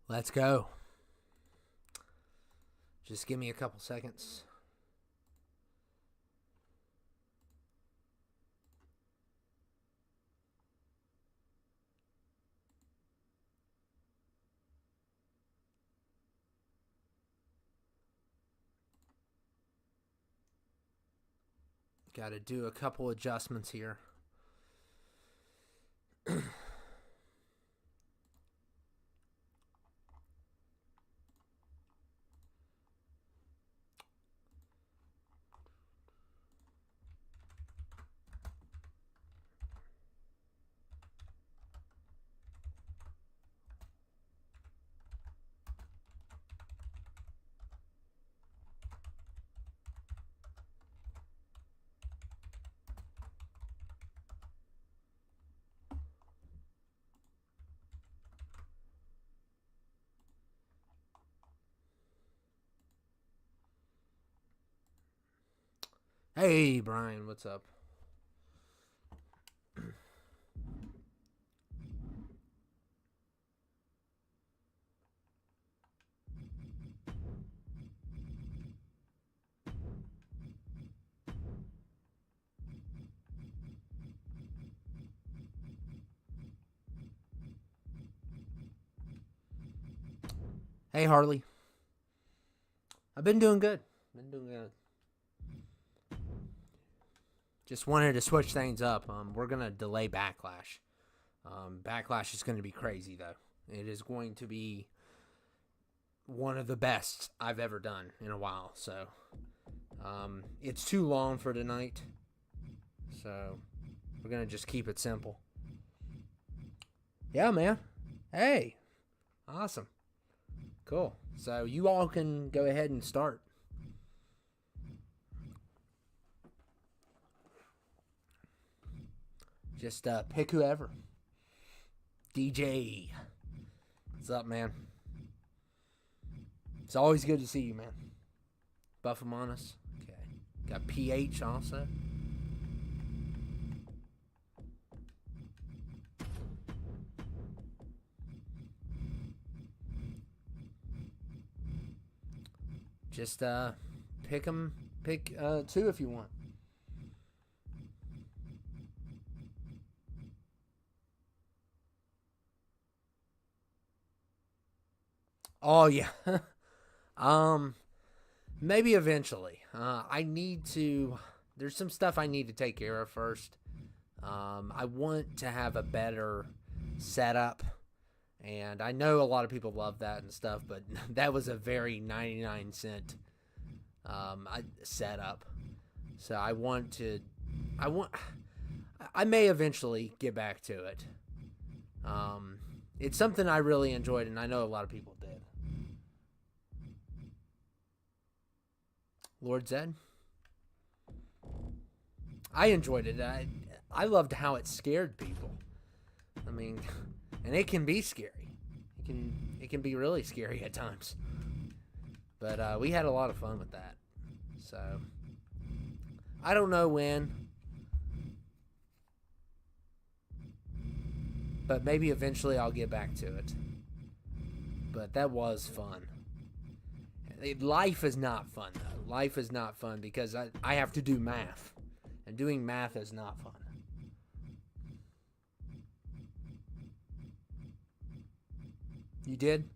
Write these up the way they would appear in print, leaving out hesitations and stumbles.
Let's go. Just give me a couple seconds. Got to do a couple adjustments here. Hey, Brian, what's up? Hey, Harley. I've been doing good. Just wanted to switch things up. We're going to delay Backlash. Backlash is going to be crazy, though. It is going to be one of the best I've ever done in a while. So, it's too long for tonight. So, we're going to just keep it simple. Yeah, man. Hey. Awesome. Cool. So, you all can go ahead and start. Just pick whoever. DJ. What's up, man? It's always good to see you, man. Buff among us. Okay. Got PH also. Just pick them. Pick two if you want. Oh yeah. Maybe eventually. I need to. There's some stuff I need to take care of first. I want to have a better setup, and I know a lot of people love that and stuff, but that was a very 99-cent setup. So I may eventually get back to it. It's something I really enjoyed, and I know a lot of people did. Lord Zed. I enjoyed it. I loved how it scared people. I mean, and it can be scary. It can be really scary at times. But we had a lot of fun with that. So I don't know when, but maybe eventually I'll get back to it. But that was fun. Life is not fun, though. Life is not fun because I have to do math. And doing math is not fun. You did?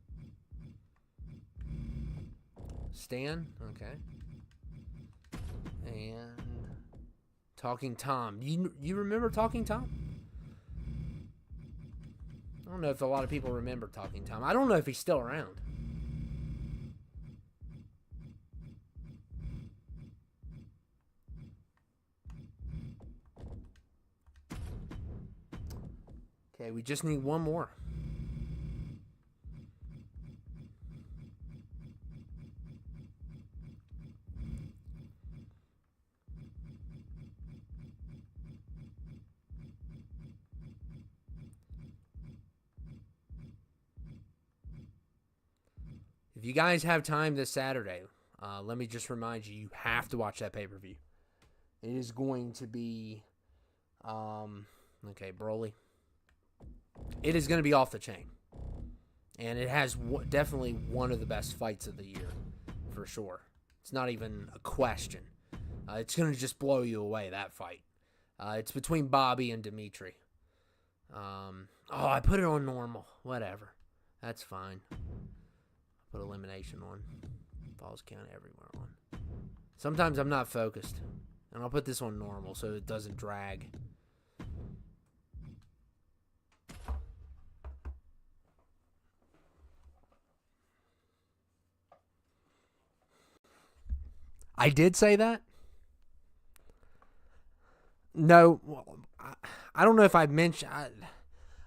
Stan? Okay. And Talking Tom. You remember Talking Tom? I don't know if a lot of people remember Talking Tom. I don't know if he's still around. Okay, we just need one more. If you guys have time this Saturday, let me just remind you, you have to watch that pay-per-view. It is going to be, okay, Broly. It is going to be off the chain. And it has definitely one of the best fights of the year, for sure. It's not even a question. It's going to just blow you away, that fight. It's between Bobby and Dimitri. I put it on normal. Whatever. That's fine. Put elimination on. Falls count everywhere on. Sometimes I'm not focused. And I'll put this on normal so it doesn't drag. I did say that? No. I don't know if I mentioned...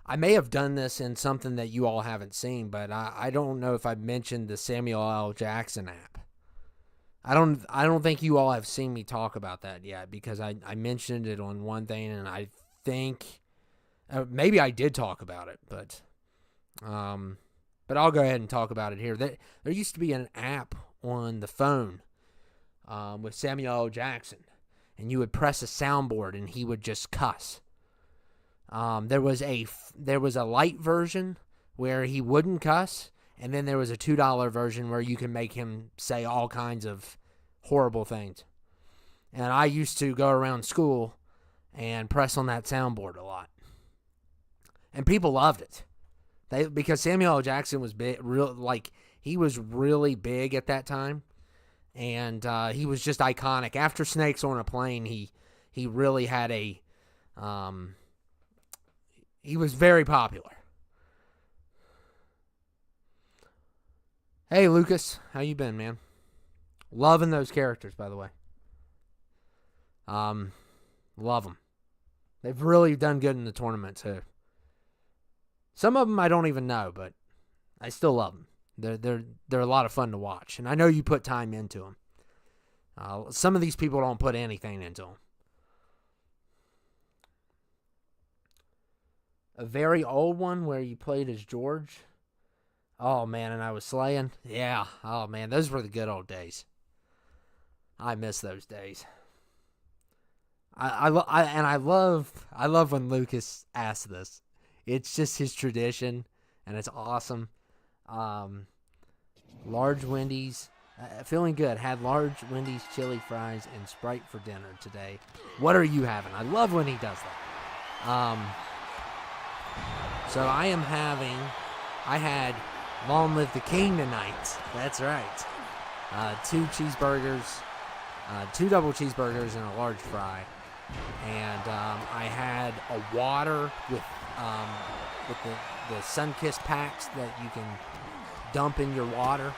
I may have done this in something that you all haven't seen, but I don't know if I mentioned the Samuel L. Jackson app. I don't think you all have seen me talk about that yet, because I mentioned it on one thing, and I think maybe I did talk about it, but I'll go ahead and talk about it here. There used to be an app on the phone with Samuel L. Jackson, and you would press a soundboard and he would just cuss. There was a light version where he wouldn't cuss, and then there was a $2 version where you can make him say all kinds of horrible things. And I used to go around school and press on that soundboard a lot, and people loved it. Because Samuel L. Jackson was big, he was really big at that time, and he was just iconic. After Snakes on a Plane, he really had a he was very popular. Hey, Lucas. How you been, man? Loving those characters, by the way. Love them. They've really done good in the tournament, too. Some of them I don't even know, but I still love them. They're a lot of fun to watch, and I know you put time into them. Some of these people don't put anything into them. A very old one where you played as George. Oh, man, and I was slaying. Yeah. Oh, man, those were the good old days. I miss those days. I love when Lucas asks this. It's just his tradition, and it's awesome. Large Wendy's. Feeling good. Had large Wendy's chili fries and Sprite for dinner today. What are you having? I love when he does that. So I had Long Live the King tonight. That's right. 2 cheeseburgers, 2 double cheeseburgers and a large fry. And I had a water with the Sunkist packs that you can dump in your water,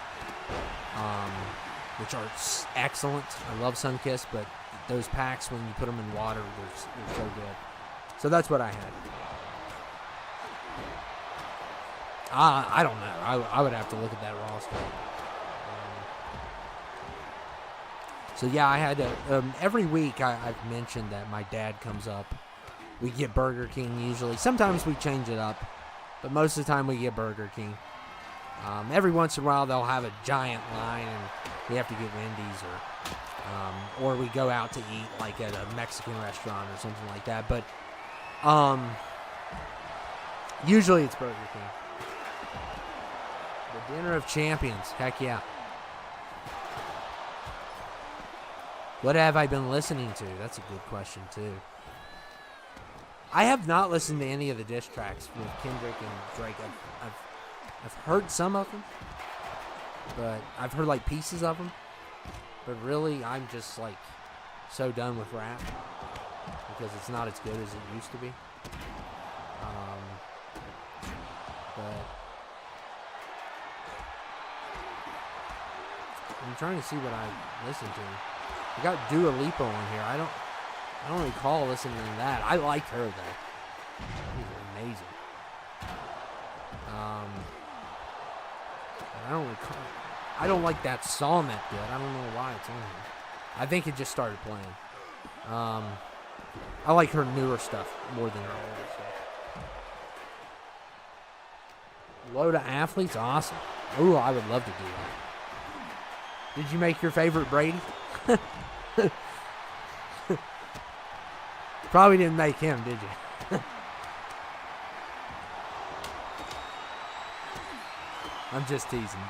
which are excellent. I love Sunkist, but those packs, when you put them in water, they're so good. So that's what I had. I don't know. I would have to look at that roster. So, yeah, I had to... every week I've mentioned that my dad comes up. We get Burger King usually. Sometimes we change it up, but most of the time we get Burger King. Every once in a while they'll have a giant line and we have to get Wendy's, or we go out to eat like at a Mexican restaurant or something like that. But usually it's Burger King. The Dinner of Champions. Heck yeah. What have I been listening to? That's a good question, too. I have not listened to any of the diss tracks with Kendrick and Drake. I've heard some of them, but I've heard like pieces of them. But really, I'm just like so done with rap because it's not as good as it used to be. But I'm trying to see what I listen to. I got Dua Lipa on here. I don't recall listening to that. I liked her though. She's amazing. I don't like that song that good. I don't know why it's on here. I think it just started playing. I like her newer stuff more than her older stuff. Load of Athletes, awesome. Ooh, I would love to do that. Did you make your favorite Brady? Probably didn't make him, did you? I'm just teasing,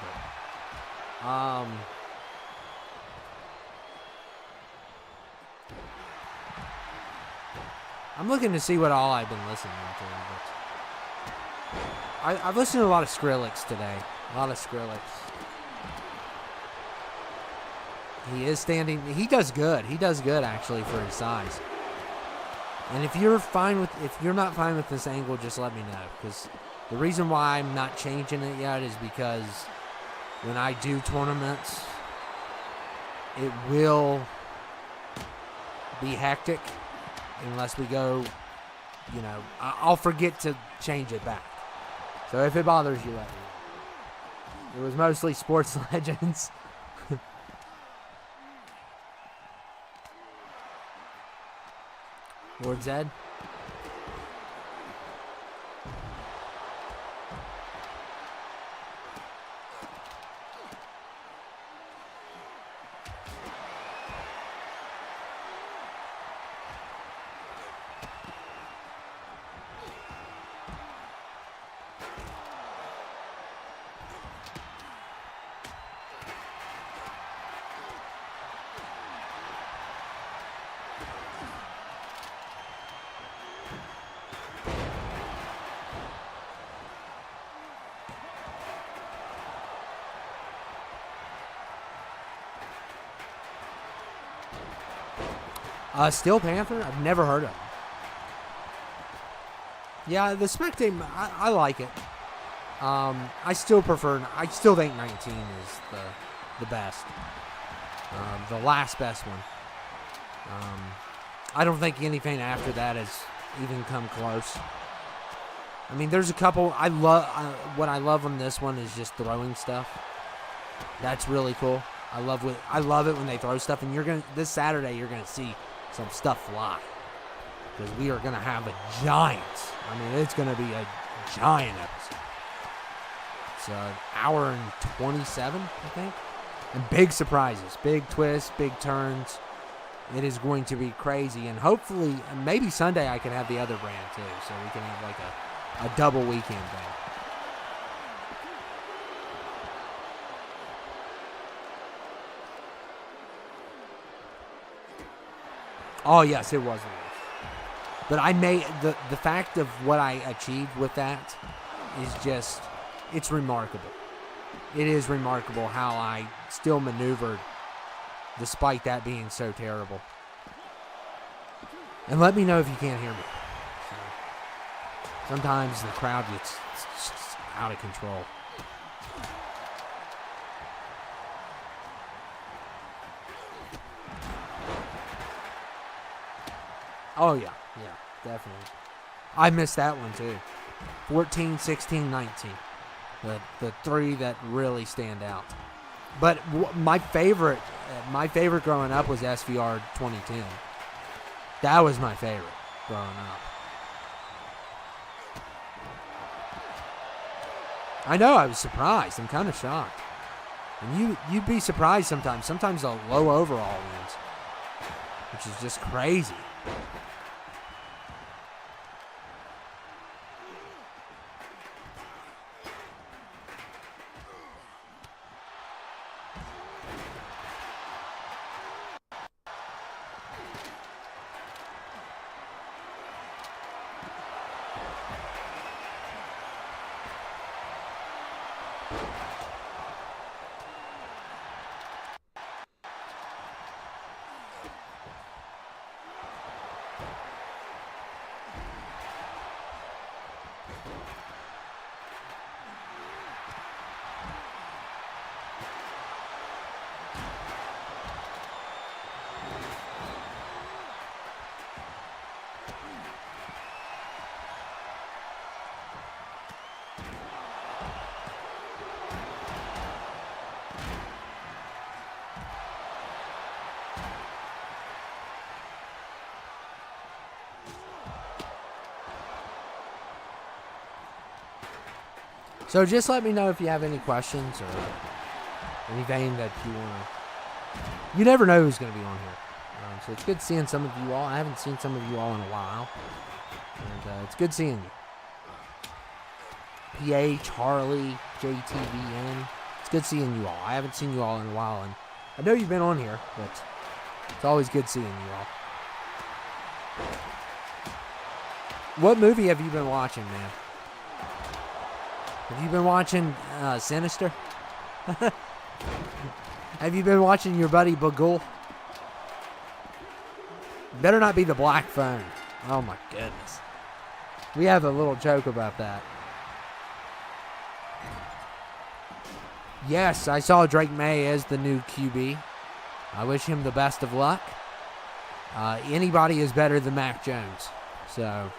but I'm looking to see what all I've been listening to. But I've listened to a lot of Skrillex today. A lot of Skrillex. He is standing. He does good. He does good actually for his size. And if you're not fine with this angle, just let me know. Because the reason why I'm not changing it yet is because when I do tournaments, it will be hectic unless we go, you know, I'll forget to change it back. So if it bothers you, let me know. It was mostly Sports Legends. Lord Zed. Steel Panther? I've never heard of him. Yeah, the spectating, I like it. I still think 19 is the best. The last best one. I don't think anything after that has even come close. I mean, there's a couple. What I love on this one is just throwing stuff. That's really cool. I love it when they throw stuff, and this Saturday you're gonna see some stuff fly, because we are going to have a giant. I mean, it's going to be a giant episode. It's an hour and 27, I think. And big surprises, big twists, big turns. It is going to be crazy. And hopefully, maybe Sunday I can have the other brand too, so we can have like a double weekend thing. Oh, yes, it was a race. But I made the fact of what I achieved with that is just, it's remarkable. It is remarkable how I still maneuvered despite that being so terrible. And let me know if you can't hear me. Sometimes the crowd gets out of control. Oh, yeah, definitely. I missed that one, too. 14, 16, 19. The three that really stand out. But my favorite growing up was SVR 2010. That was my favorite growing up. I know, I was surprised. I'm kind of shocked. And you'd be surprised sometimes. Sometimes a low overall wins, which is just crazy. So just let me know if you have any questions or anything that you want to... You never know who's going to be on here. So it's good seeing some of you all. I haven't seen some of you all in a while. And it's good seeing you. PH, Harley, JTVN. It's good seeing you all. I haven't seen you all in a while, and I know you've been on here, but it's always good seeing you all. What movie have you been watching, man? Have you been watching Sinister? Have you been watching your buddy Bagul? Better not be the Black Phone. Oh my goodness. We have a little joke about that. Yes, I saw Drake May as the new QB. I wish him the best of luck. Anybody is better than Mac Jones. So,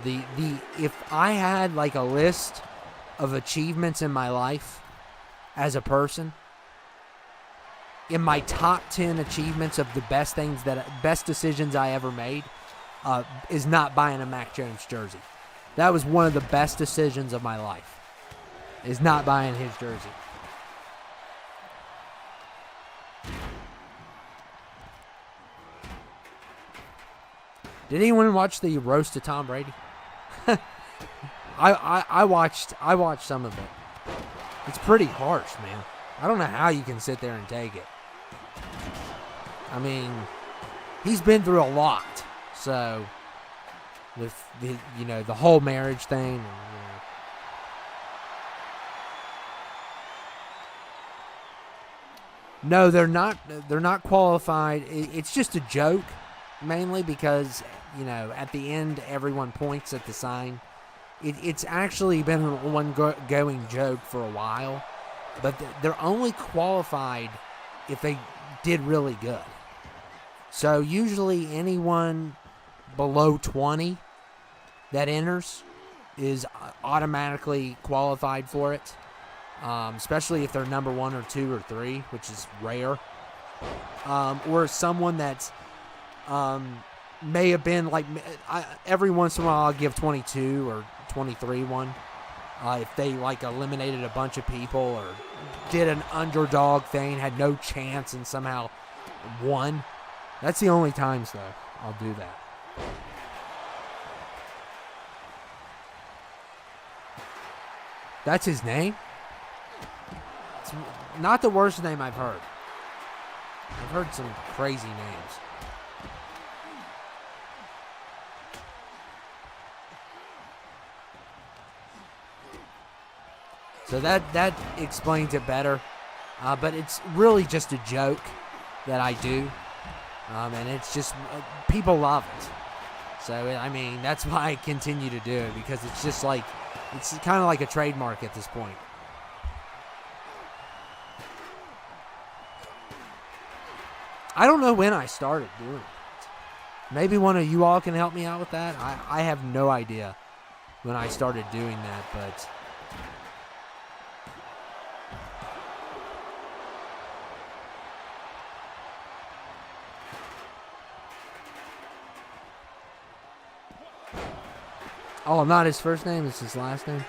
if I had like a list of achievements in my life as a person, in my top 10 achievements of the best decisions I ever made, is not buying a Mac Jones jersey. That was one of the best decisions of my life, is not buying his jersey. Did anyone watch the roast of Tom Brady? I watched some of it. It's pretty harsh, man. I don't know how you can sit there and take it. I mean, he's been through a lot. So, with the whole marriage thing. And, No, they're not. They're not qualified. It's just a joke, mainly because at the end everyone points at the sign. It's actually been an ongoing joke for a while, but they're only qualified if they did really good. So usually anyone below 20 that enters is automatically qualified for it, especially if they're number 1 or 2 or 3, which is rare, or someone that's may have been like every once in a while I'll give 22 or 23 one if they like eliminated a bunch of people or did an underdog thing, had no chance, and somehow won. That's the only times though I'll do that. That's his name? It's not the worst name I've heard. I've heard some crazy names. So that explains it better. But it's really just a joke that I do. And it's just, people love it. So, I mean, that's why I continue to do it, because it's just like, it's kind of like a trademark at this point. I don't know when I started doing it. Maybe one of you all can help me out with that. I have no idea when I started doing that, but... Oh, not his first name, it's his last name.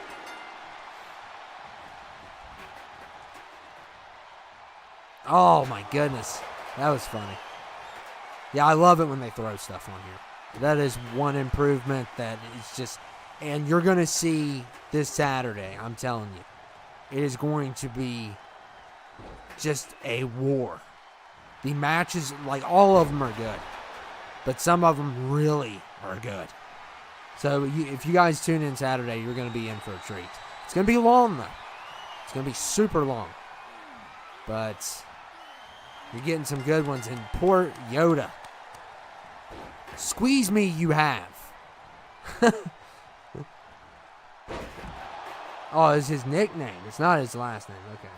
Oh my goodness, that was funny. Yeah, I love it when they throw stuff on here. That is one improvement that is just, and you're going to see this Saturday, I'm telling you. It is going to be just a war. The matches, like all of them are good, but some of them really are good. So if you guys tune in Saturday, you're going to be in for a treat. It's going to be long, though. It's going to be super long. But you're getting some good ones. And poor Yoda. Squeeze me, you have. Oh, it's his nickname. It's not his last name. Okay.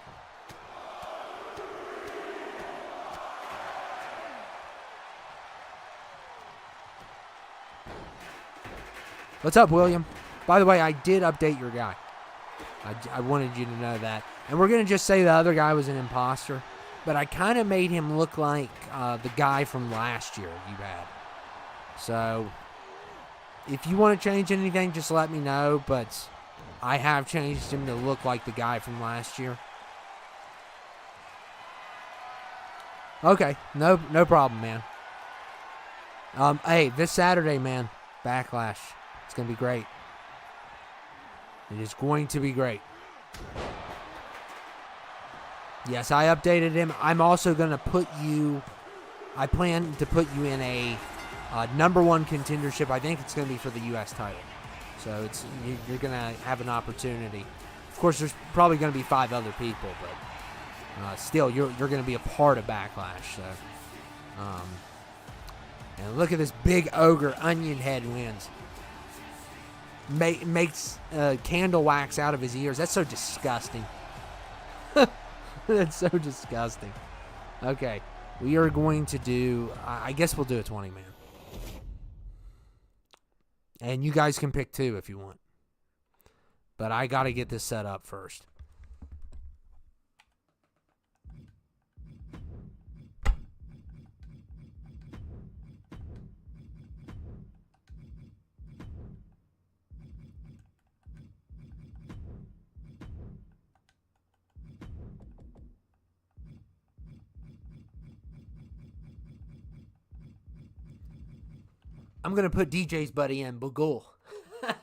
What's up, William? By the way, I did update your guy. I wanted you to know that. And we're going to just say the other guy was an imposter. But I kind of made him look like the guy from last year you had. So, if you want to change anything, just let me know. But I have changed him to look like the guy from last year. Okay, no problem, man. Hey, this Saturday, man, Backlash. It's going to be great. It is going to be great. Yes, I updated him. I'm also going to put you... I plan to put you in a number one contendership. I think it's going to be for the U.S. title. So you're going to have an opportunity. Of course, there's probably going to be 5 other people, but still, you're going to be a part of Backlash. So, and look at this big ogre onion head wins. Makes candle wax out of his ears. That's so disgusting. That's so disgusting. Okay, we are going to do... I guess we'll do a 20-man. And you guys can pick 2 if you want. But I got to get this set up first. I'm going to put DJ's buddy in, Bagul. Okay.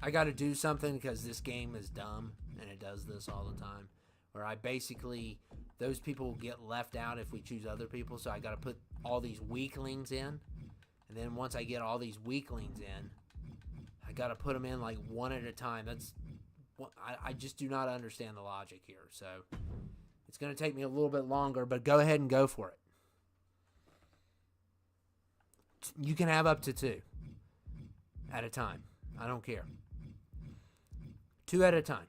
I got to do something because this game is dumb, and it does this all the time. Where I basically, those people get left out if we choose other people, so I got to put all these weaklings in. And then once I get all these weaklings in, I got to put them in like one at a time. I just do not understand the logic here. So it's going to take me a little bit longer, but go ahead and go for it. You can have up to 2 at a time. I don't care. 2 at a time.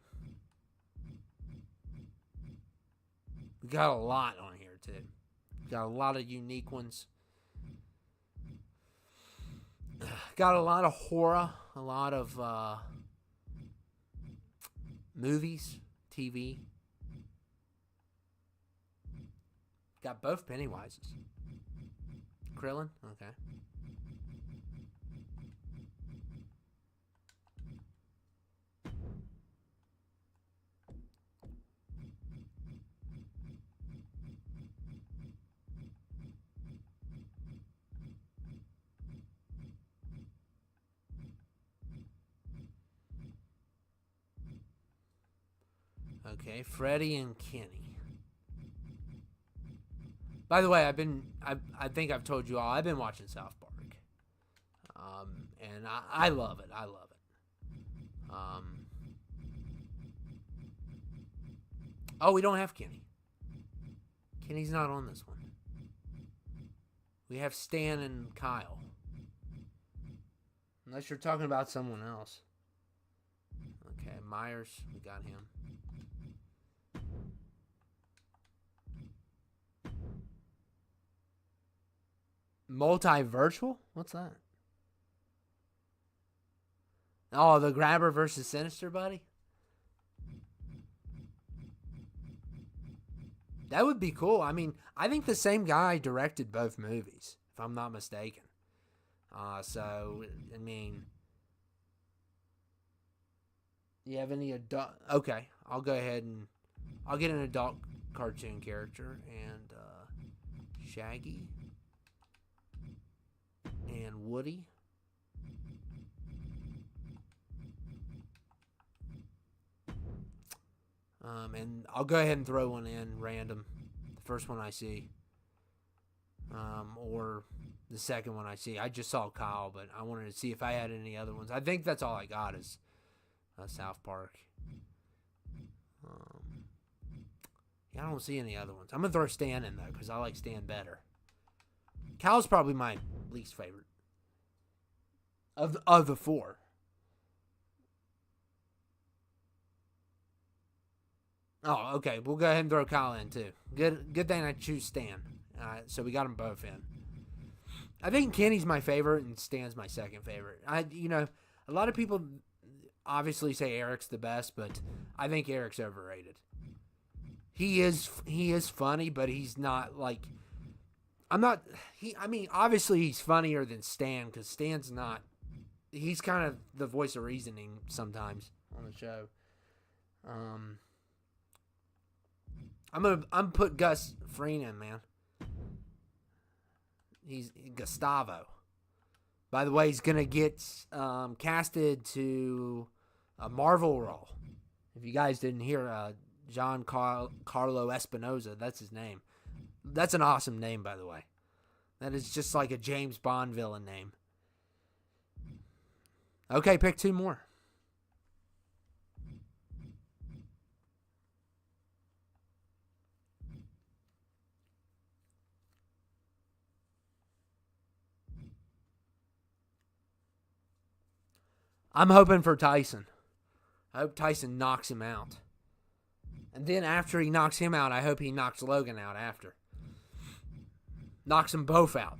We got a lot on here, too. We got a lot of unique ones. Got a lot of horror. A lot of... movies, TV. Got both Pennywises. Krillin? Okay. Okay, Freddie and Kenny. By the way, I think I've told you all, I've been watching South Park. And I love it. I love it. Oh, we don't have Kenny. Kenny's not on this one. We have Stan and Kyle. Unless you're talking about someone else. Okay, Myers, we got him. Multi-virtual? What's that? Oh, the Grabber versus Sinister, buddy? That would be cool. I mean, I think the same guy directed both movies, if I'm not mistaken. So, I mean... You have any adult... Okay, I'll go ahead and... I'll get an adult cartoon character. And, Shaggy... and Woody. And I'll go ahead and throw one in random. The first one I see. Or the second one I see. I just saw Kyle, but I wanted to see if I had any other ones. I think that's all I got is South Park. Yeah, I don't see any other ones. I'm going to throw Stan in, though, because I like Stan better. Kyle's probably my least favorite of the 4. Oh, okay. We'll go ahead and throw Kyle in too. Good thing I choose Stan. So we got them both in. I think Kenny's my favorite and Stan's my second favorite. A lot of people obviously say Eric's the best, but I think Eric's overrated. He is funny, but he's not like... obviously he's funnier than Stan, because Stan's not... He's kind of the voice of reasoning sometimes on the show. I'm put Gus Fring in, man. He's Gustavo. By the way, he's gonna get casted to a Marvel role. If you guys didn't hear, Carlo Espinosa, that's his name. That's an awesome name, by the way. That is just like a James Bond villain name. Okay, pick 2 more. I'm hoping for Tyson. I hope Tyson knocks him out. And then after he knocks him out, I hope he knocks Logan out after. Knocks them both out.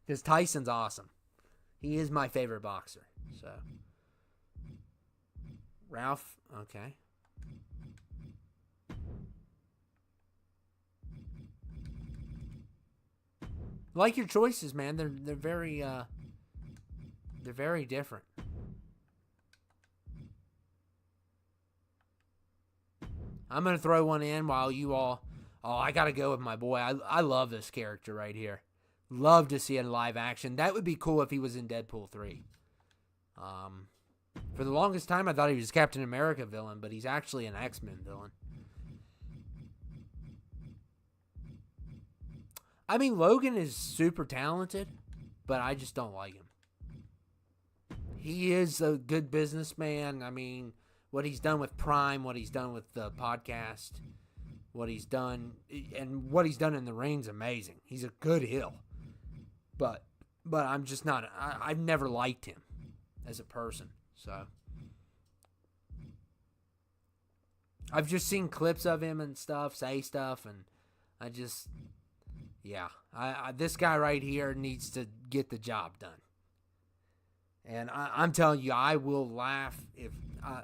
Because Tyson's awesome. He is my favorite boxer. So, Ralph, okay. Like your choices, man. They're very different. I'm gonna throw one in while you all. Oh, I gotta go with my boy. I love this character right here. Love to see it in live action. That would be cool if he was in Deadpool 3. For the longest time, I thought he was Captain America villain, but he's actually an X-Men villain. I mean, Logan is super talented, but I just don't like him. He is a good businessman. I mean, what he's done with Prime, what he's done with the podcast, what he's done, and what he's done in the ring's amazing. He's a good heel. But I'm just not, I've never liked him as a person. So I've just seen clips of him and stuff, say stuff, and I just, yeah. This guy right here needs to get the job done. And I'm telling you, I will laugh if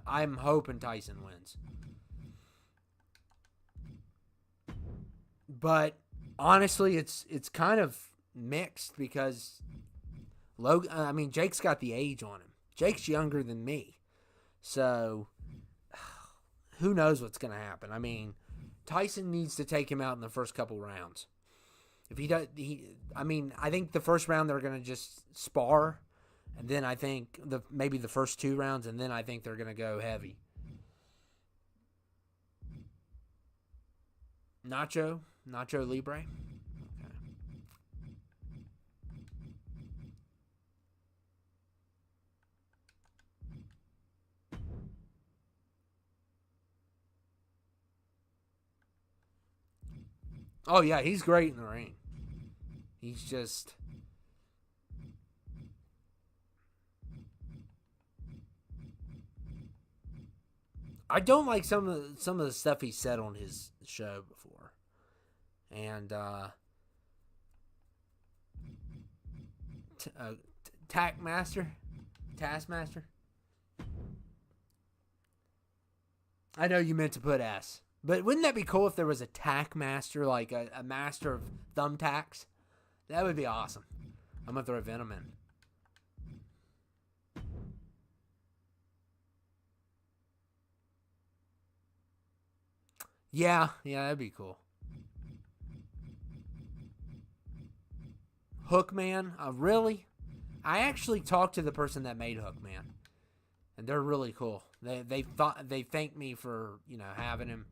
I'm hoping Tyson wins. But honestly, it's kind of mixed because Jake's got the age on him. Jake's younger than me. So who knows what's going to happen? I mean, Tyson needs to take him out in the first couple rounds. If he does, I think the first round they're going to just spar. And then I think maybe the first 2 rounds, and then I think they're going to go heavy. Nacho Libre. Okay. Oh yeah, he's great in the ring. He's just. I don't like some of the stuff he said on his show before, and Taskmaster. I know you meant to put S, but wouldn't that be cool if there was a Taskmaster, like a master of thumbtacks? That would be awesome. I'm gonna throw Venom in. Yeah, that'd be cool. Hookman, really? I actually talked to the person that made Hookman, and they're really cool. They thanked me for having him,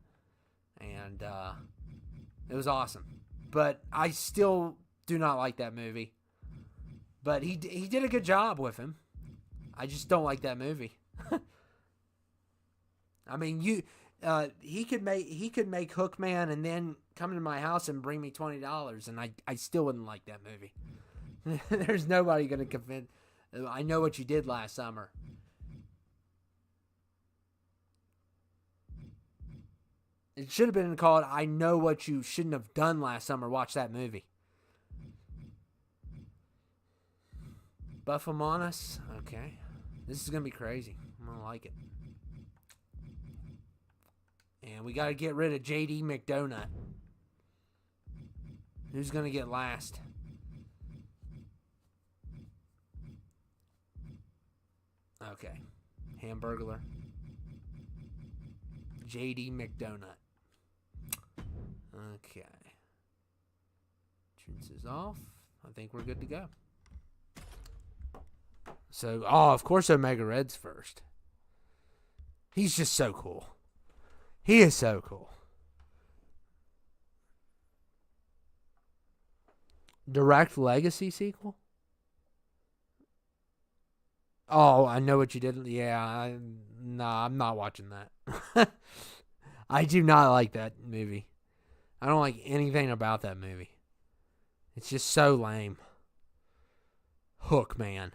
and it was awesome. But I still do not like that movie. But he did a good job with him. I just don't like that movie. I mean, he could make Hookman and then come to my house and bring me $20, and I still wouldn't like that movie. There's nobody gonna convince. I know what you did last summer. It should have been called "I Know What You Shouldn't Have Done Last Summer." Watch that movie. Buffamonas. Okay, this is gonna be crazy. I'm gonna like it. And we got to get rid of JD McDonut. Who's going to get last? Okay. Hamburglar. JD McDonut. Okay. Entrance is off. I think we're good to go. So, of course Omega Red's first. He's just so cool. He is so cool. Direct Legacy sequel? Oh, I know what you did. Yeah, I'm not watching that. I do not like that movie. I don't like anything about that movie. It's just so lame. Hook, man.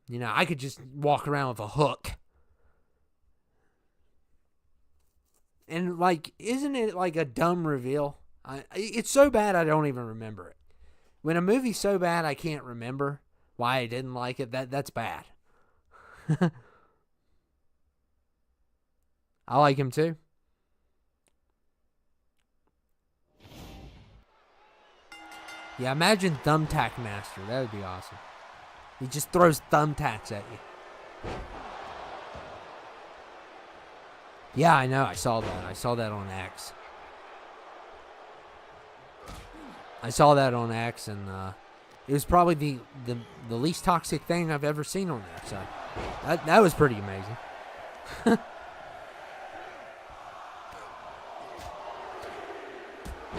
You know, I could just walk around with a hook. And, like, isn't it like a dumb reveal? It's so bad I don't even remember it. When a movie's so bad I can't remember why I didn't like it, that's bad. I like him too. Yeah, imagine Thumbtack Master. That would be awesome. He just throws thumbtacks at you. Yeah, I know. I saw that. I saw that on X. And it was probably the least toxic thing I've ever seen on there. So that was pretty amazing.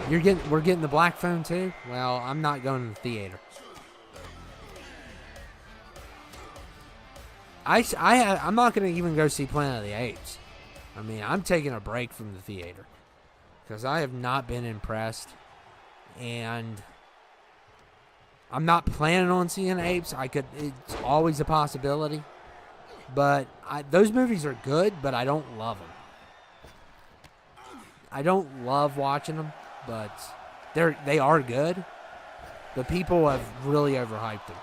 We're getting the black phone too? Well, I'm not going to the theater. I'm not going to even go see Planet of the Apes. I mean, I'm taking a break from the theater because I have not been impressed, and I'm not planning on seeing apes. It's always a possibility, but those movies are good, but I don't love them. I don't love watching them, but they are good. The people have really overhyped them.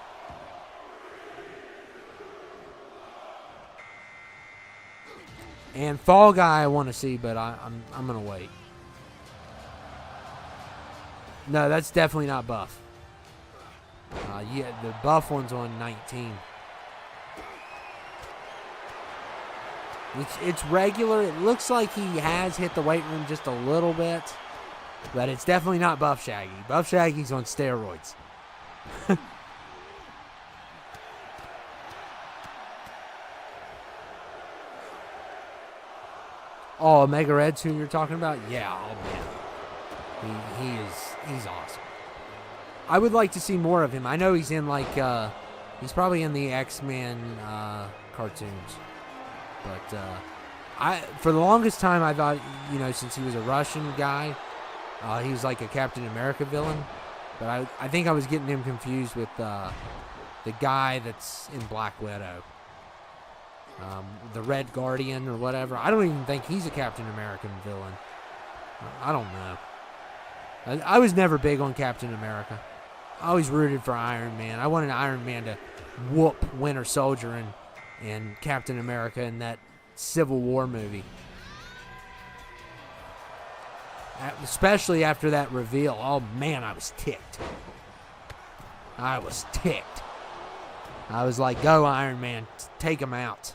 And Fall Guy I want to see, but I'm gonna wait. No, that's definitely not buff. Yeah, the buff one's on 19. It's regular. It looks like he has hit the weight room just a little bit, but it's definitely not Buff Shaggy. Buff Shaggy's on steroids. Oh, Omega Red's who you're talking about? Yeah, oh man. He's awesome. I would like to see more of him. I know he's in he's probably in the X-Men cartoons. But for the longest time I thought, since he was a Russian guy, he was like a Captain America villain. But I think I was getting him confused with the guy that's in Black Widow. The Red Guardian or whatever. I don't even think he's a Captain American villain. I don't know. I was never big on Captain America. I always rooted for Iron Man. I wanted Iron Man to whoop Winter Soldier and Captain America in that Civil War movie. Especially after that reveal. Oh man, I was ticked. I was like, go Iron Man, take him out.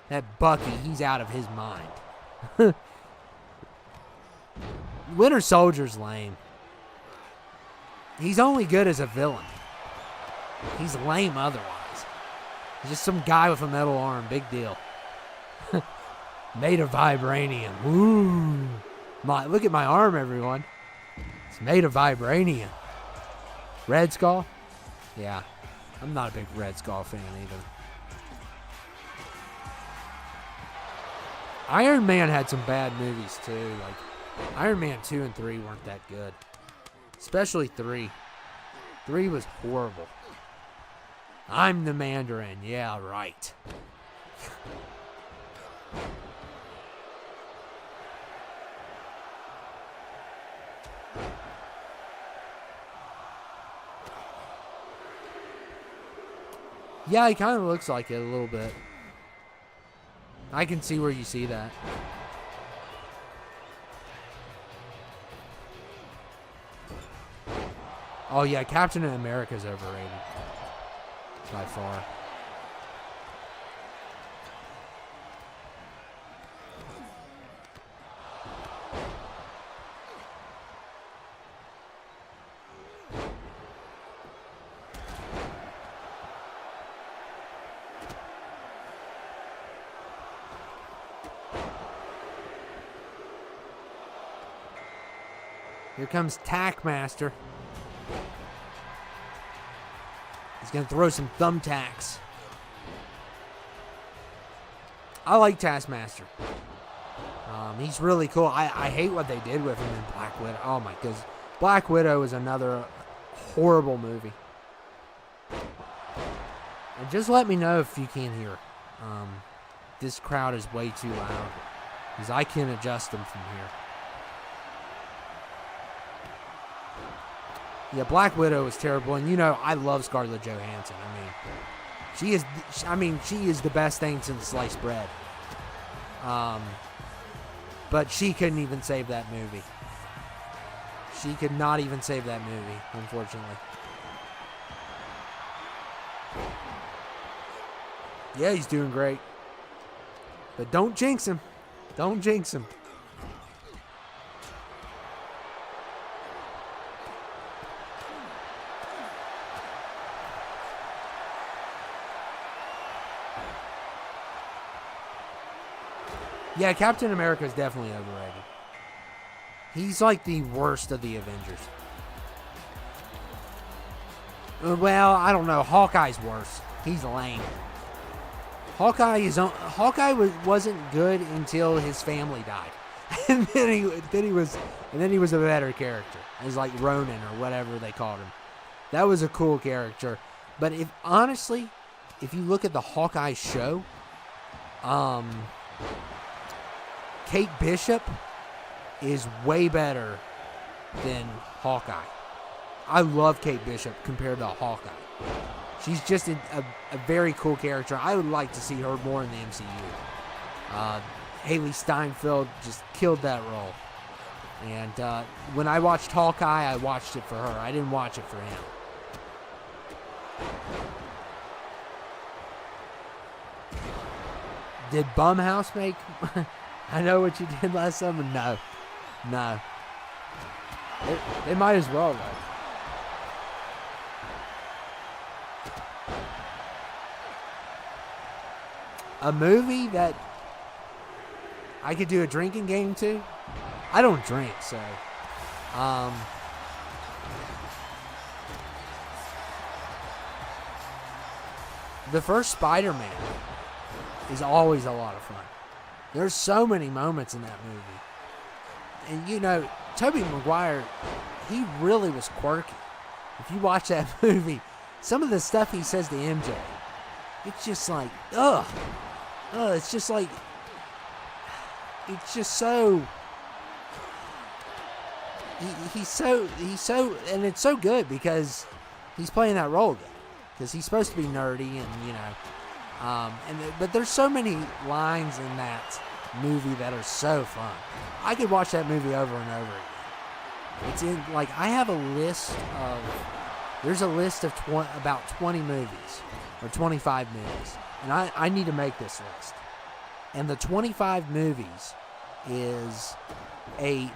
That Bucky, he's out of his mind. Winter Soldier's lame. He's only good as a villain. He's lame otherwise. He's just some guy with a metal arm. Big deal. Made of vibranium. Woo! Look at my arm, everyone. It's made of vibranium. Red Skull? Yeah. I'm not a big Red Skull fan either. Iron Man had some bad movies too. Like Iron Man 2 and 3 weren't that good. Especially 3. 3 was horrible. I'm the Mandarin. Yeah, right. Yeah, he kind of looks like it a little bit. I can see where you see that. Oh, yeah, Captain America's overrated. By far. Here comes Tackmaster. He's going to throw some thumbtacks. I like Taskmaster. He's really cool. I hate what they did with him in Black Widow. Oh my goodness. Black Widow is another horrible movie. And just let me know if you can't hear. This crowd is way too loud. Because I can adjust them from here. Yeah, Black Widow is terrible. And you know, I love Scarlett Johansson. She is the best thing since sliced bread. But she couldn't even save that movie. She could not even save that movie, unfortunately. Yeah, he's doing great. But don't jinx him. Don't jinx him. Yeah, Captain America is definitely overrated. He's like the worst of the Avengers. Well, I don't know. Hawkeye's worse. He's lame. Hawkeye wasn't good until his family died, and then he was a better character. He was like Ronin or whatever they called him. That was a cool character. But if you look at the Hawkeye show, Kate Bishop is way better than Hawkeye. I love Kate Bishop compared to Hawkeye. She's just a very cool character. I would like to see her more in the MCU. Haley Steinfeld just killed that role. And when I watched Hawkeye, I watched it for her. I didn't watch it for him. Did Bumhouse make... I know what you did last summer? No. They might as well, though. A movie that I could do a drinking game to? I don't drink, so... the first Spider-Man is always a lot of fun. There's so many moments in that movie. And, you know, Tobey Maguire, he really was quirky. If you watch that movie, some of the stuff he says to MJ, it's just like, ugh. It's just like, it's just so, he's so, and it's so good because he's playing that role good. Because he's supposed to be nerdy and, you know, but there's so many lines in that movie that are so fun. I could watch that movie over and over again. It's in, like, I have a list of, there's a list of about 20 movies, or 25 movies, and I need to make this list. And the 25 movies is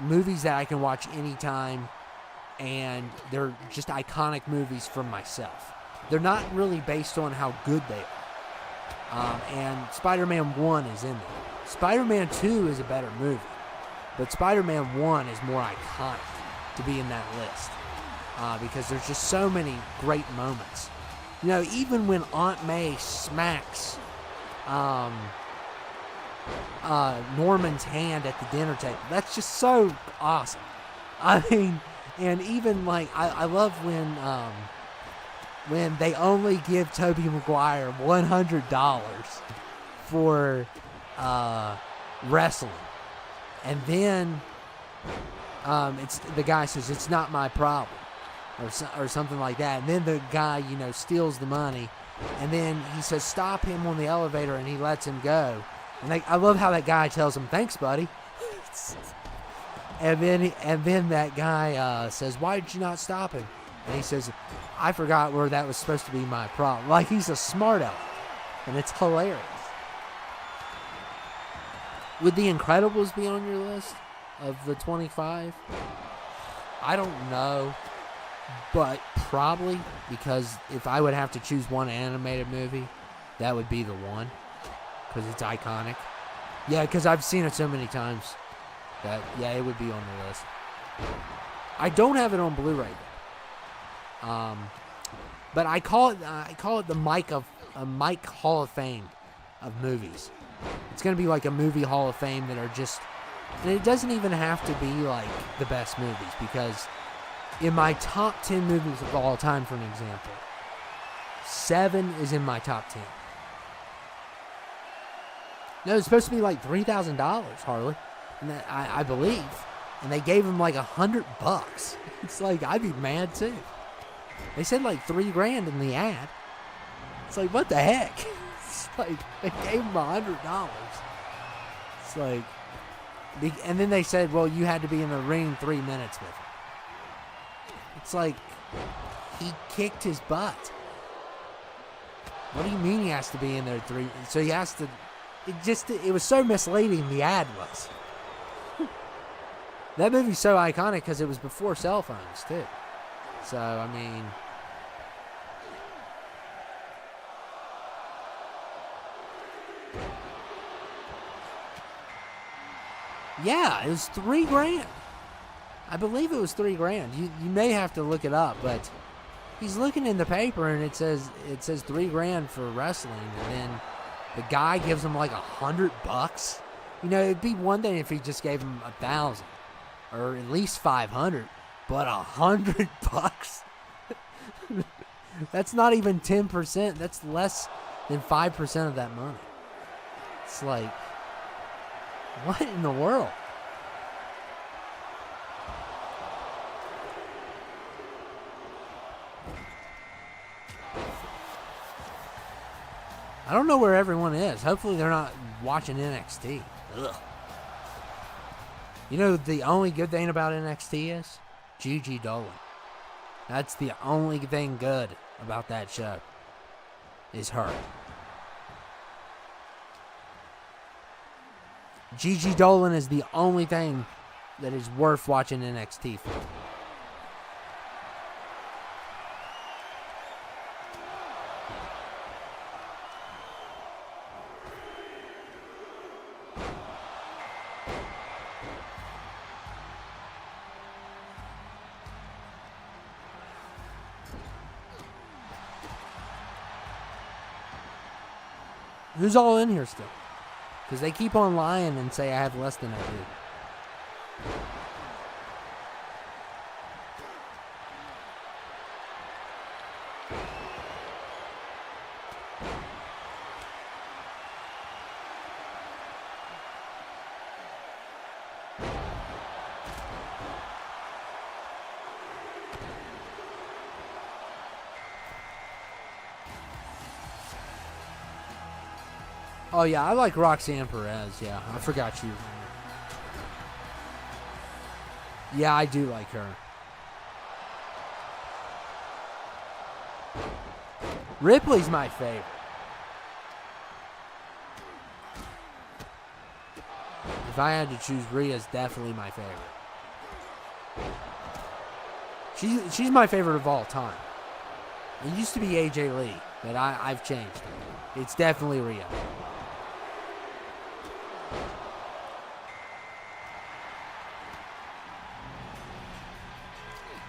movies that I can watch anytime, and they're just iconic movies from myself. They're not really based on how good they are. And Spider-Man 1 is in there. Spider-Man 2 is a better movie, but Spider-Man 1 is more iconic to be in that list because there's just so many great moments. You know, even when Aunt May smacks Norman's hand at the dinner table, that's just so awesome. I mean, and even like I love when they only give Tobey Maguire $100 for wrestling, and then it's the guy says it's not my problem, or something like that, and then the guy, you know, steals the money, and then he says stop him on the elevator, and he lets him go, and I love how that guy tells him thanks, buddy, and then that guy says why did you not stop him, and he says I forgot where that was supposed to be my problem. Like he's a smart aleck, and it's hilarious. Would The Incredibles be on your list of the 25? I don't know, but probably, because if I would have to choose one animated movie, that would be the one, because it's iconic. Yeah, because I've seen it so many times that, yeah, it would be on the list. I don't have it on Blu-ray though. But I call it the Mike Hall of Fame of movies. It's gonna be like a movie Hall of Fame that are just, and it doesn't even have to be like the best movies, because in my top 10 movies of all time, for an example, 7 is in my top 10. No, it's supposed to be like $3,000, Harley, and that, I believe, and they gave him like $100. It's like, I'd be mad too. They said like $3,000 in the ad. It's like, what the heck? It's like they gave him $100. It's like, and then they said, well, you had to be in the ring 3 minutes with him. It's like, he kicked his butt. What do you mean he has to be in there 3? So he has to. It was so misleading, the ad was. That movie's so iconic because it was before cell phones, too. So, I mean, yeah, it was $3,000. I believe it was $3,000. You may have to look it up, but he's looking in the paper and it says $3,000 for wrestling, and then the guy gives him like $100. You know, it'd be one thing if he just gave him 1,000 or at least 500, but $100. That's not even 10%. That's less than 5% of that money. It's like, what in the world? I don't know where everyone is. Hopefully they're not watching NXT. Ugh. You know, the only good thing about NXT is Gigi Dolan. That's the only thing good about that show, is her. Gigi Dolan is the only thing that is worth watching NXT for. Who's all in here still? Because they keep on lying and say I have less than I do. Oh, yeah, I like Roxanne Perez. Yeah, I forgot you. Yeah, I do like her. Ripley's my favorite. If I had to choose, Rhea's definitely my favorite. She's my favorite of all time. It used to be AJ Lee, but I've changed. It's definitely Rhea.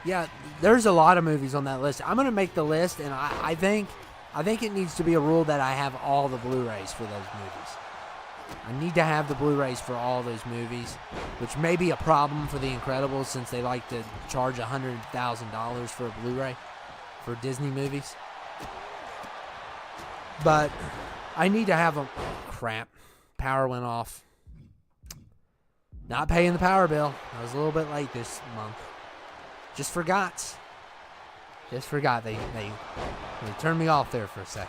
Yeah, there's a lot of movies on that list. I'm going to make the list, and I think it needs to be a rule that I have all the Blu-rays for those movies. I need to have the Blu-rays for all those movies, which may be a problem for The Incredibles since they like to charge $100,000 for a Blu-ray for Disney movies. But I need to have them. Oh, crap. Power went off. Not paying the power bill. I was a little bit late this month. Just forgot. They turned me off there for a second.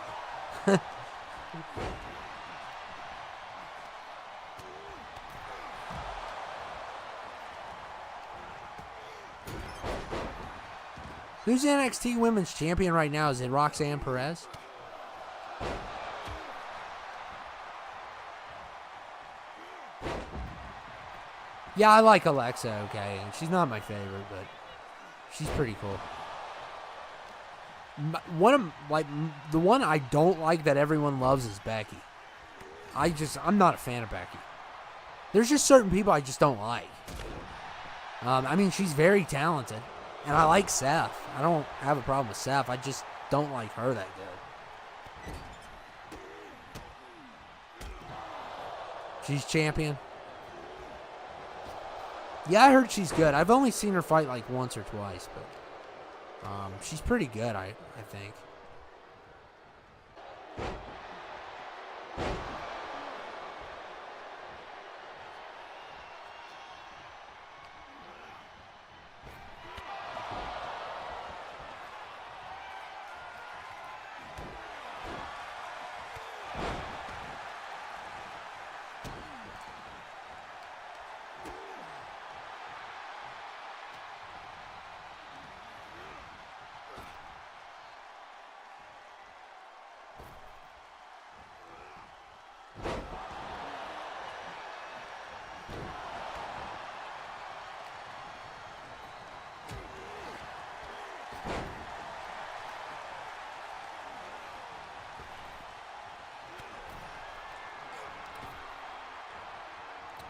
Who's NXT Women's Champion right now? Is it Roxanne Perez? Yeah, I like Alexa, okay. She's not my favorite, but she's pretty cool. The one I don't like that everyone loves is Becky. I'm not a fan of Becky. There's just certain people I just don't like. I mean, she's very talented, and I like Seth. I don't have a problem with Seth. I just don't like her that good. She's champion. Yeah, I heard she's good. I've only seen her fight like once or twice, but she's pretty good, I think.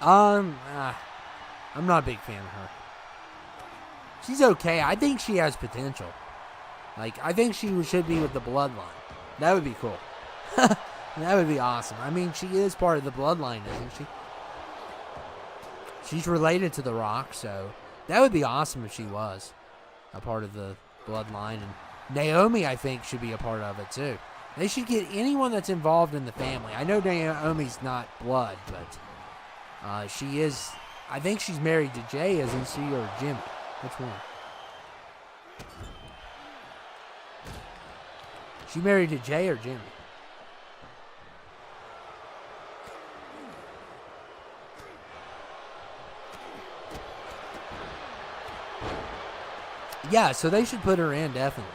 I'm not a big fan of her. She's okay. I think she has potential. Like, I think she should be with the Bloodline. That would be cool. That would be awesome. I mean, she is part of the Bloodline, isn't she? She's related to The Rock, so that would be awesome if she was a part of the Bloodline. And Naomi, I think, should be a part of it, too. They should get anyone that's involved in the family. I know Naomi's not blood, but she is... I think she's married to Jay, isn't she, or Jimmy? Which one? She married to Jay or Jimmy? Yeah, so they should put her in, definitely.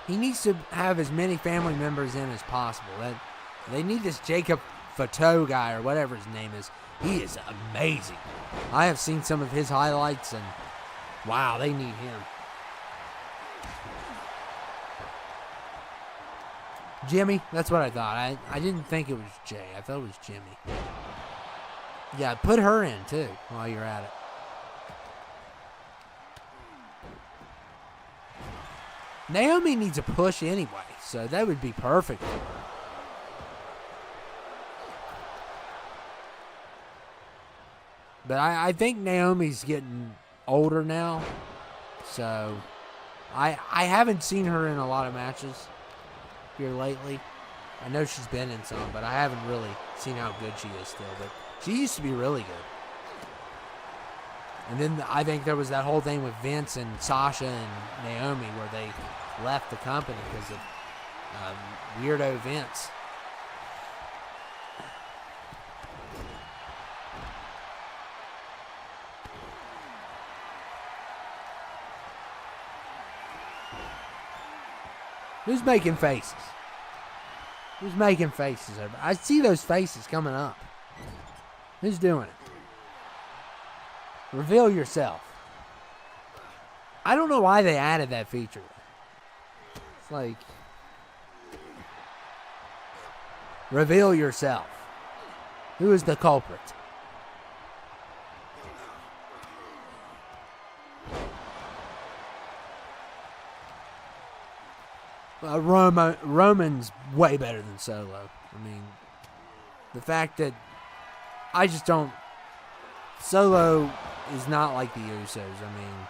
He needs to have as many family members in as possible. They need this Jacob Fateau guy, or whatever his name is. He is amazing. I have seen some of his highlights, and wow, they need him. Jimmy, that's what I thought. I didn't think it was Jay. I thought it was Jimmy. Yeah, put her in, too, while you're at it. Naomi needs a push anyway, so that would be perfect for her. But I think Naomi's getting older now, so I haven't seen her in a lot of matches here lately. I know she's been in some, but I haven't really seen how good she is still. But she used to be really good. And then I think there was that whole thing with Vince and Sasha and Naomi where they left the company because of weirdo Vince. Who's making faces? Who's making faces? I see those faces coming up. Who's doing it? Reveal yourself. I don't know why they added that feature. It's like, reveal yourself. Who is the culprit? Roman's way better than Solo. I mean, the fact that I just don't... Solo is not like the Usos. I mean,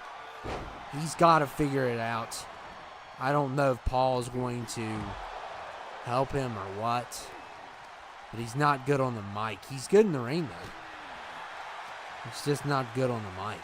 he's got to figure it out. I don't know if Paul's going to help him or what, but he's not good on the mic. He's good in the ring, though. He's just not good on the mic.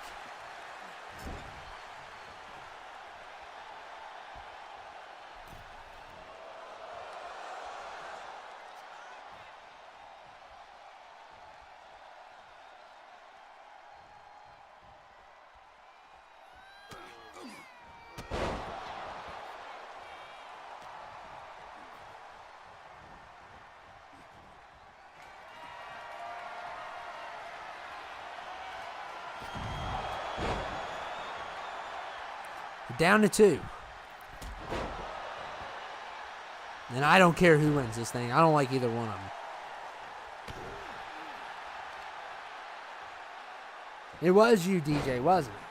Down to 2. And I don't care who wins this thing. I don't like either one of them. It was you, DJ, wasn't it?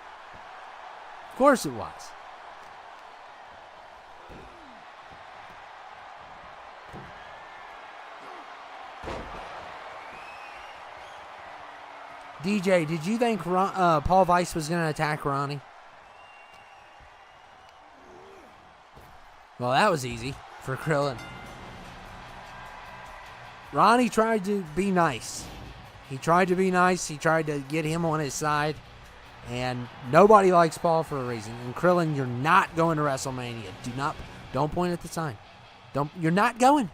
Of course it was. DJ, did you think Paul Weiss was going to attack Ronnie? Well, that was easy for Krillin. Ronnie tried to be nice. He tried to be nice. He tried to get him on his side. And nobody likes Paul for a reason. And Krillin, you're not going to WrestleMania. Don't point at the sign. You're not going.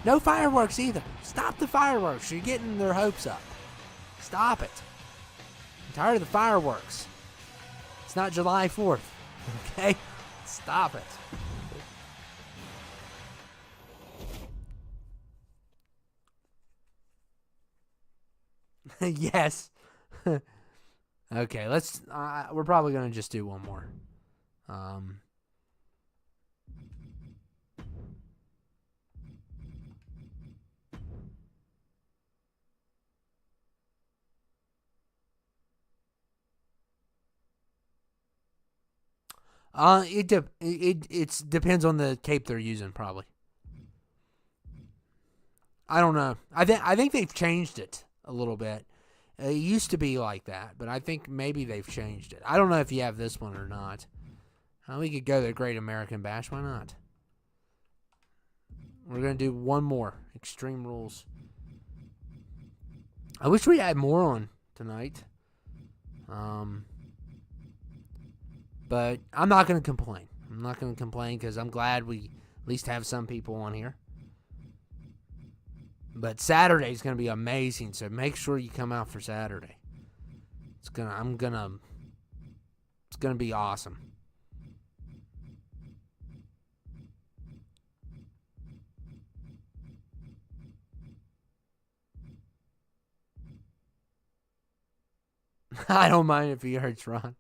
No fireworks either. Stop the fireworks. You're getting their hopes up. Stop it. I'm tired of the fireworks. It's not July 4th. Okay? Stop it. Yes. Okay, let's. We're probably gonna just do one more. It depends on the cape they're using, probably. I don't know. I think they've changed it a little bit. It used to be like that, but I think maybe they've changed it. I don't know if you have this one or not. We could go to the Great American Bash. Why not? We're going to do one more. Extreme Rules. I wish we had more on tonight. But I'm not going to complain. I'm not going to complain because I'm glad we at least have some people on here. But Saturday's going to be amazing, so make sure you come out for Saturday. It's going to be awesome. I don't mind if he hurts Ron.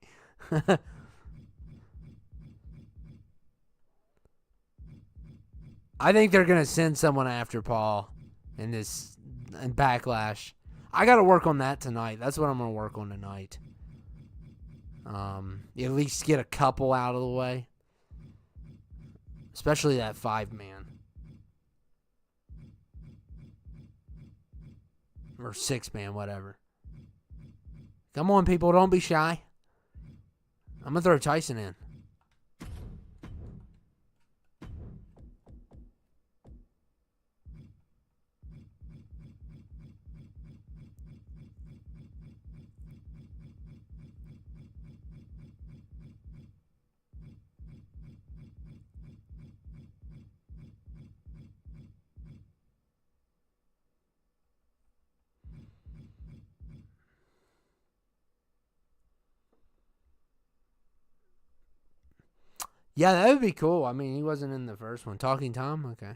I think they're going to send someone after Paul in Backlash. I got to work on that tonight. That's what I'm going to work on tonight. At least get a couple out of the way. Especially that 5-man. Or 6-man, whatever. Come on, people. Don't be shy. I'm going to throw Tyson in. Yeah, that would be cool. I mean, he wasn't in the first one. Talking Tom? Okay.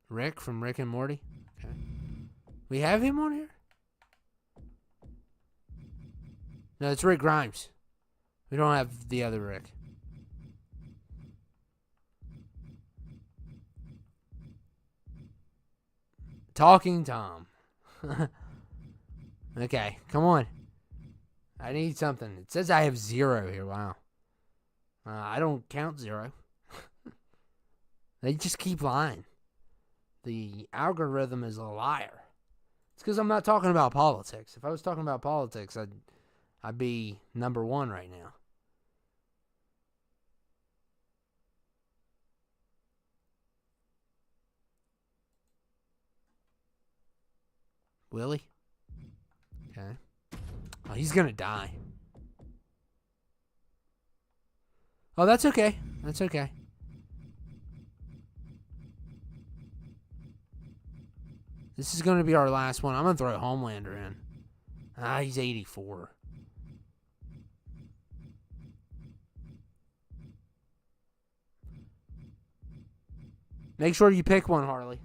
Rick from Rick and Morty? Okay. We have him on here? No, it's Rick Grimes. We don't have the other Rick. Talking Tom. Okay, come on. I need something. It says I have 0 here. Wow. I don't count 0. They just keep lying. The algorithm is a liar. It's because I'm not talking about politics. If I was talking about politics, I'd be number 1 right now. Willie? Okay. Oh, he's going to die. Oh, that's okay. That's okay. This is going to be our last one. I'm going to throw Homelander in. He's 84. Make sure you pick one, Harley.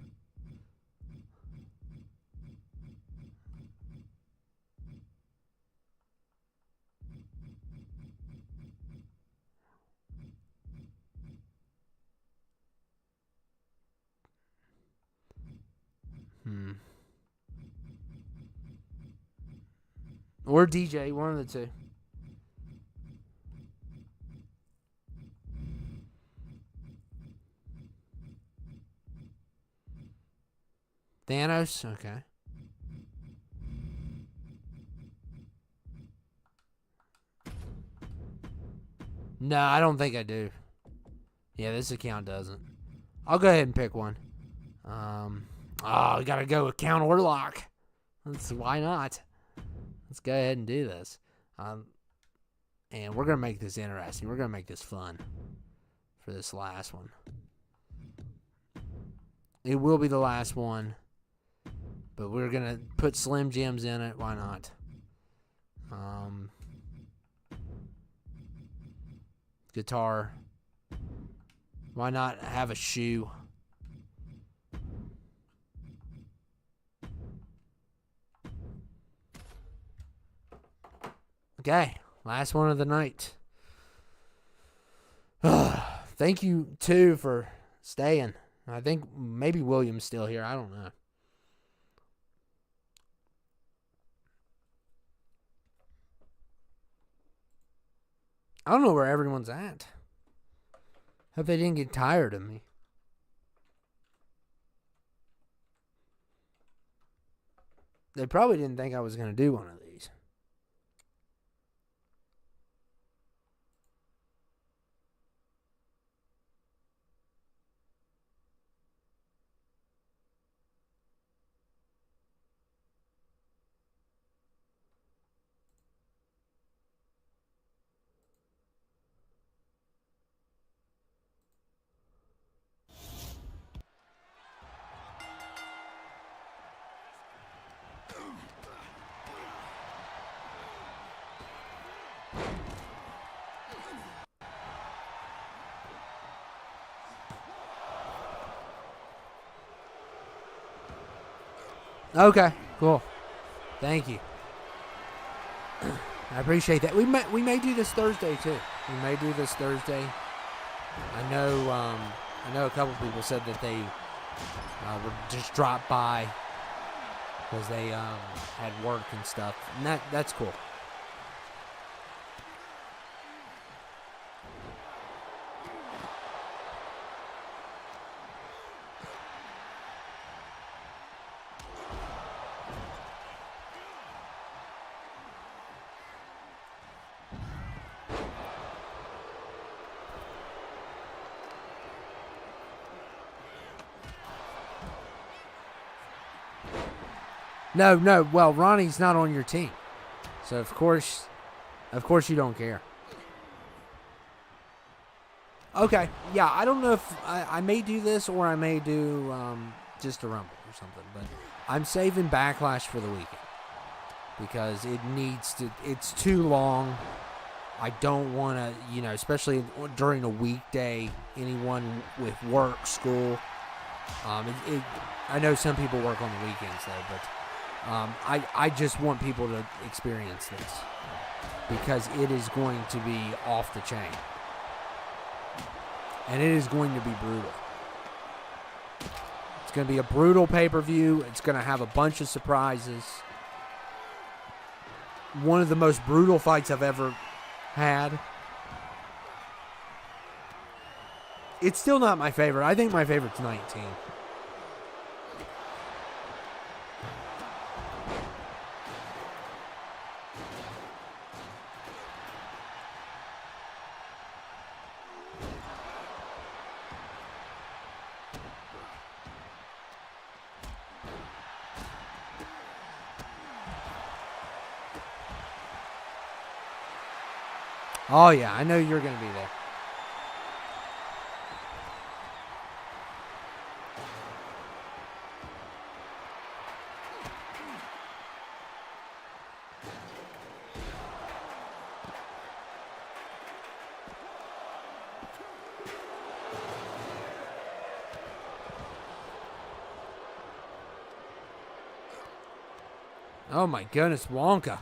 Or DJ, one of the two. Thanos? Okay. No, I don't think I do. Yeah, this account doesn't. I'll go ahead and pick one. We gotta go with Count Orlock. Why not? Let's go ahead and do this. And we're gonna make this interesting. We're gonna make this fun for this last one. It will be the last one, but we're gonna put Slim Jims in it. Why not? Guitar. Why not have a shoe? Okay, last one of the night. Thank you, too, for staying. I think maybe William's still here. I don't know. I don't know where everyone's at. Hope they didn't get tired of me. They probably didn't think I was going to do one of these. Okay, cool. Thank you. I appreciate that. We may do this Thursday too. We may do this Thursday. I know a couple people said that they would just drop by because they had work and stuff, and that's cool. No. Well, Ronnie's not on your team, so of course you don't care. Okay, yeah. I don't know if I may do this or I may do just a Rumble or something, but I'm saving Backlash for the weekend because it needs to. It's too long. I don't want to, especially during a weekday. Anyone with work, school. I know some people work on the weekends though, but. I just want people to experience this because it is going to be off the chain. And it is going to be brutal. It's going to be a brutal pay-per-view. It's going to have a bunch of surprises. One of the most brutal fights I've ever had. It's still not my favorite. I think my favorite's 19. Oh, yeah, I know you're going to be there. Oh, my goodness, Wonka.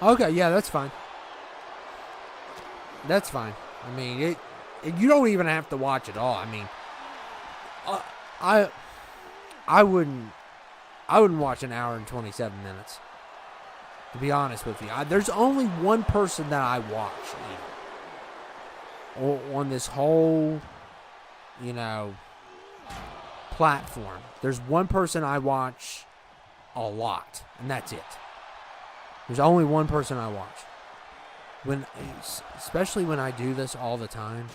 Okay, yeah, that's fine. That's fine. I mean, you don't even have to watch it all. I mean, I wouldn't watch an hour and 27 minutes. To be honest with you, there's only one person that I watch on this whole, platform. There's one person I watch a lot, and that's it. There's only one person I watch. Especially when I do this all the time,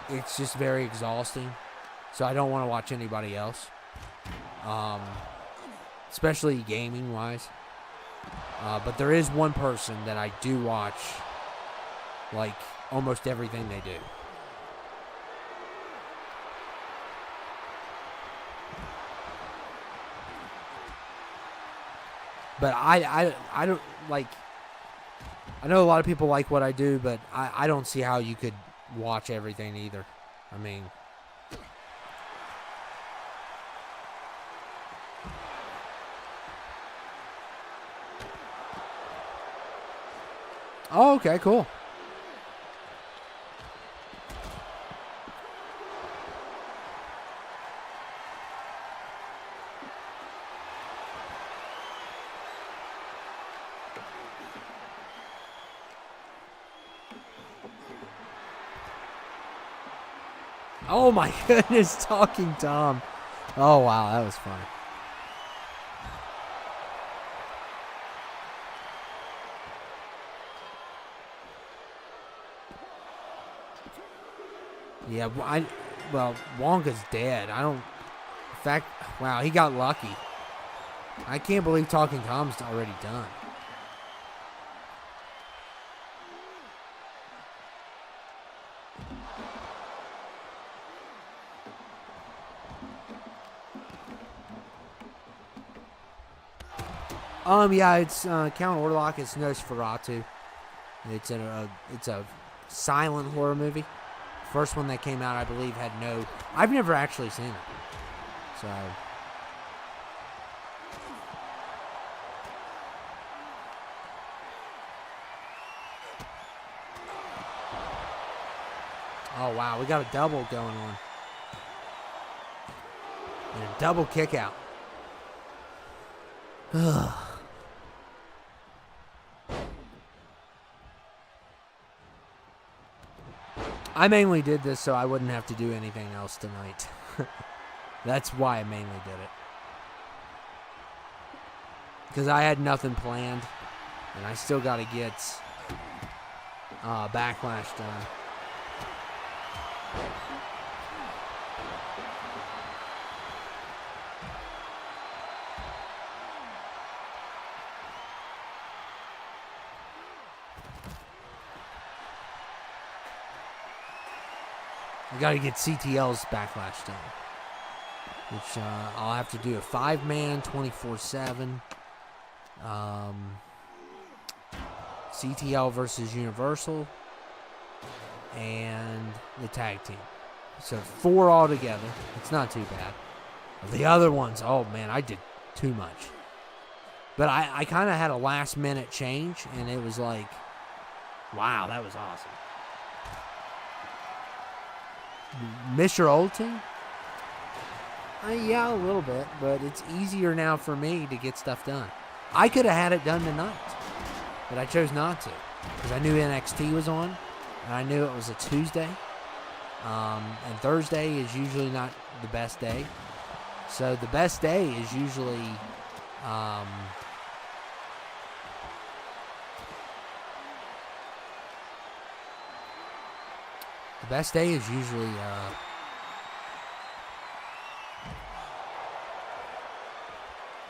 it's just very exhausting. So I don't want to watch anybody else, especially gaming-wise. But there is one person that I do watch, like, almost everything they do. But I don't, like, I know a lot of people like what I do, but I don't see how you could watch everything either. I mean... Oh, okay, cool. Oh my goodness, Talking Tom. Oh wow, that was fun. Yeah, well, Wonka's dead. In fact, wow, he got lucky. I can't believe Talking Tom's already done. Yeah, it's Count Orlok. It's Nosferatu. It's a silent horror movie. First one that came out, I believe, had no... I've never actually seen it. So... Oh, wow. We got a double going on. And a double kick out. I mainly did this so I wouldn't have to do anything else tonight. That's why I mainly did it. Because I had nothing planned. And I still got to get Backlash done. I got to get CTL's Backlash done. Which I'll have to do a 5-man, 24/7. CTL versus Universal. And the tag team. So 4 altogether. It's not too bad. The other ones, oh man, I did too much. But I kind of had a last minute change, and it was like, wow, that was awesome. Miss your old team? Yeah, a little bit, but it's easier now for me to get stuff done. I could have had it done tonight, but I chose not to because I knew NXT was on, and I knew it was a Tuesday, and Thursday is usually not the best day. So the best day is usually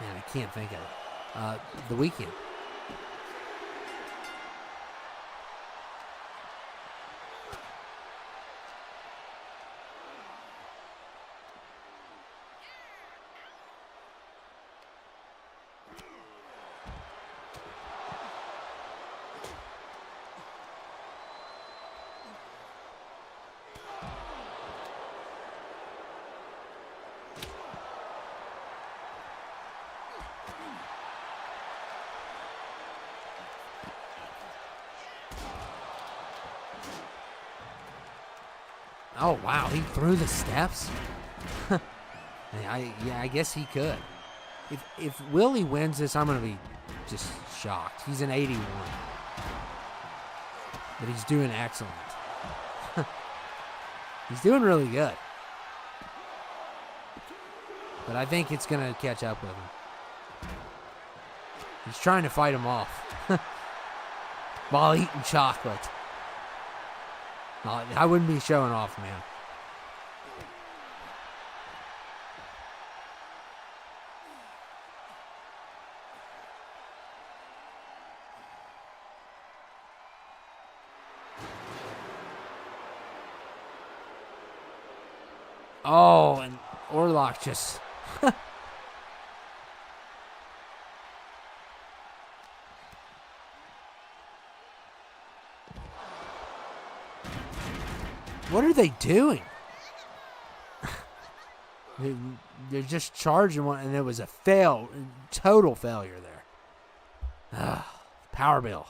man, I can't think of it. The weekend. Oh, wow. He threw the steps? I guess he could. If Willie wins this, I'm going to be just shocked. He's an 81. But he's doing excellent. He's doing really good. But I think it's going to catch up with him. He's trying to fight him off. While eating chocolate. I wouldn't be showing off, man. Oh, and Orlock just... What are they doing? They're just charging one, and it was a total failure there. Power bill.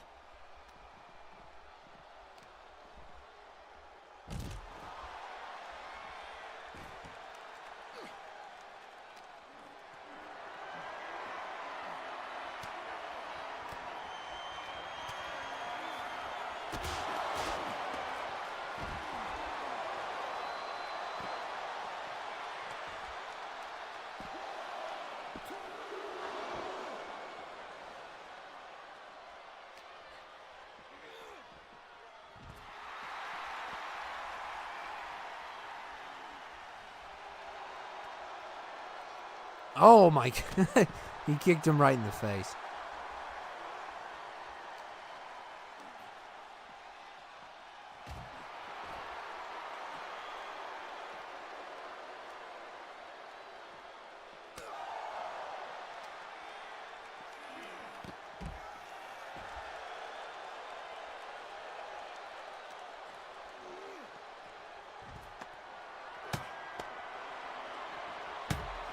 Oh my God. He kicked him right in the face.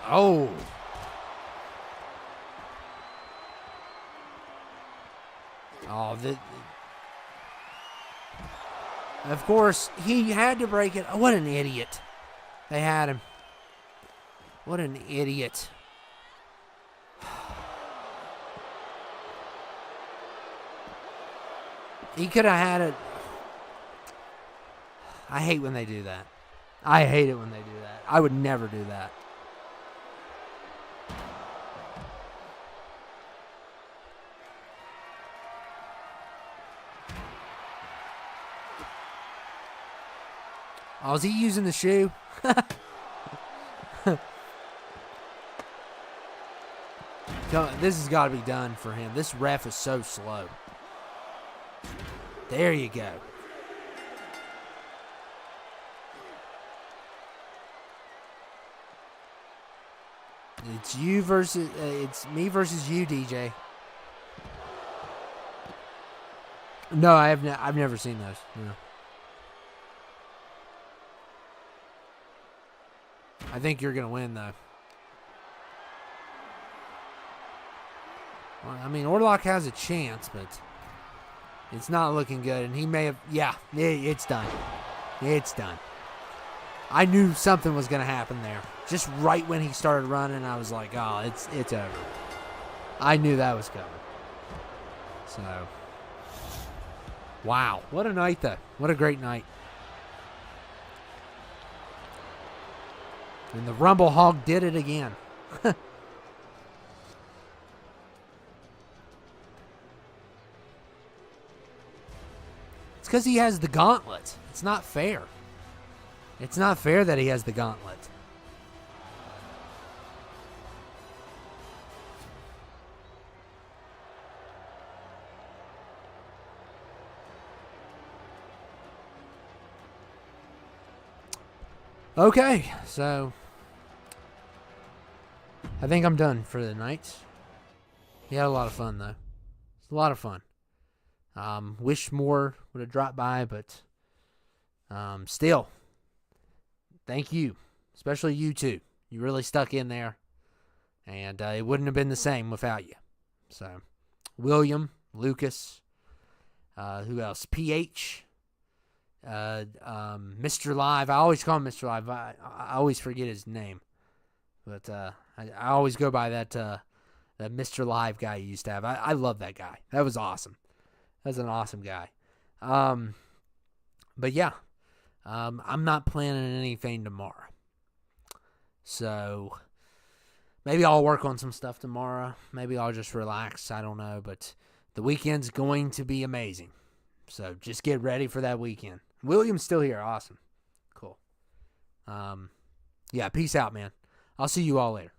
Oh. Oh, of course, he had to break it. Oh, what an idiot. They had him. What an idiot. He could have had it. I hate when they do that. I hate it when they do that. I would never do that. Oh, is he using the shoe? This has got to be done for him. This ref is so slow. There you go. It's you versus it's me versus you, DJ. No, I've never seen those. No. I think you're gonna win though. Well, I mean, Orlock has a chance, but it's not looking good. And he may have. Yeah, it's done. It's done. I knew something was gonna happen there. Just right when he started running, I was like, "Oh, it's over." I knew that was coming. So, wow, what a night though! What a great night. And the Rumble Hog did it again. It's because he has the gauntlet. It's not fair. It's not fair that he has the gauntlet. Okay, so I think I'm done for the night. We had a lot of fun, though. It's a lot of fun. Wish more would have dropped by, but still, thank you. Especially you two. You really stuck in there, and it wouldn't have been the same without you. So, William, Lucas, who else? PH, Mr. Live. I always call him Mr. Live. I always forget his name. But I always go by that Mr. Live guy you used to have. I love that guy. That was awesome. That was an awesome guy. But yeah, I'm not planning anything tomorrow. So maybe I'll work on some stuff tomorrow. Maybe I'll just relax. I don't know. But the weekend's going to be amazing. So just get ready for that weekend. William's still here. Awesome. Cool. Yeah, peace out, man. I'll see you all later.